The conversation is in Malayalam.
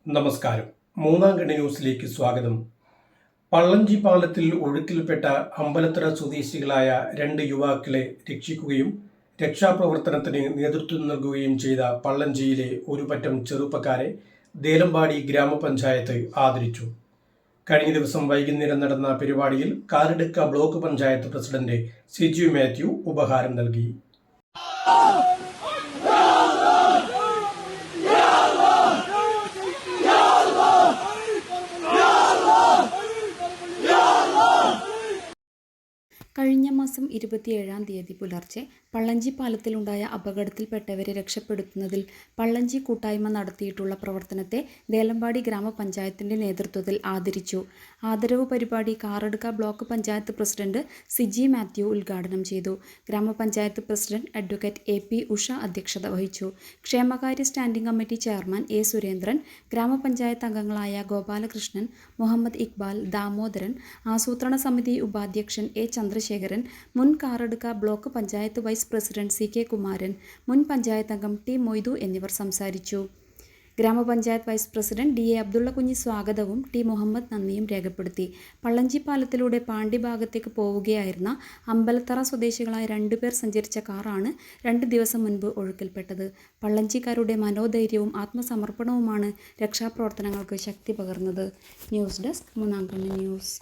നമസ്കാരം. മൂന്നാം കണ്ണി ന്യൂസിലേക്ക് സ്വാഗതം. പള്ളഞ്ചി പാലത്തിൽ ഒഴുക്കിൽപ്പെട്ട അമ്പലത്തറ സ്വദേശികളായ 2 യുവാക്കളെ രക്ഷിക്കുകയും രക്ഷാപ്രവർത്തനത്തിന് നേതൃത്വം നൽകുകയും ചെയ്ത പള്ളഞ്ചിയിലെ ഒരു പറ്റം ചെറുപ്പക്കാരെ ദേലമ്പാടി ഗ്രാമപഞ്ചായത്ത് ആദരിച്ചു. കഴിഞ്ഞ ദിവസം വൈകുന്നേരം നടന്ന പരിപാടിയിൽ കാരടുക്ക ബ്ലോക്ക് പഞ്ചായത്ത് പ്രസിഡന്റ് സിജു മാത്യു ഉപഹാരം നൽകി. കഴിഞ്ഞ മാസം 27-ാം തീയതി പുലർച്ചെ പള്ളഞ്ചി പാലത്തിലുണ്ടായ അപകടത്തിൽപ്പെട്ടവരെ രക്ഷപ്പെടുത്തുന്നതിൽ പള്ളഞ്ചി കൂട്ടായ്മ നടത്തിയിട്ടുള്ള പ്രവർത്തനത്തെ ദേലമ്പാടി ഗ്രാമപഞ്ചായത്തിന്റെ നേതൃത്വത്തിൽ ആദരിച്ചു. ആദരവ് പരിപാടി കാറടുക്ക ബ്ലോക്ക് പഞ്ചായത്ത് പ്രസിഡന്റ് സിജി മാത്യു ഉദ്ഘാടനം ചെയ്തു. ഗ്രാമപഞ്ചായത്ത് പ്രസിഡന്റ് അഡ്വക്കേറ്റ് AP ഉഷ അധ്യക്ഷത വഹിച്ചു. ക്ഷേമകാര്യ standing committee chairman A Surendran, ഗ്രാമപഞ്ചായത്ത് അംഗങ്ങളായ ഗോപാലകൃഷ്ണൻ, മുഹമ്മദ് ഇക്ബാൽ, ദാമോദരൻ, ആസൂത്രണ സമിതി ഉപാധ്യക്ഷൻ A ചന്ദ്രശേഖരൻ, മുൻ Karadka block panchayat vice president CK Kumaran, മുൻ പഞ്ചായത്ത് അംഗം T മൊയ്തു എന്നിവർ സംസാരിച്ചു. ഗ്രാമപഞ്ചായത്ത് വൈസ് പ്രസിഡന്റ് DA അബ്ദുള്ള കുഞ്ഞി സ്വാഗതവും T മുഹമ്മദ് നന്ദിയും രേഖപ്പെടുത്തി. പള്ളഞ്ചി പാലത്തിലൂടെ പാണ്ടി ഭാഗത്തേക്ക് പോവുകയായിരുന്ന അമ്പലത്തറ സ്വദേശികളായ 2 പേർ സഞ്ചരിച്ച കാറാണ് 2 ദിവസം മുൻപ് ഒഴുക്കിൽപ്പെട്ടത്. പള്ളഞ്ചിക്കാരുടെ മനോധൈര്യവും ആത്മസമർപ്പണവുമാണ് രക്ഷാപ്രവർത്തനങ്ങൾക്ക് ശക്തി പകർന്നത്. ന്യൂസ് ഡെസ്ക് മൂന്നാം കണ്ണി ന്യൂസ്.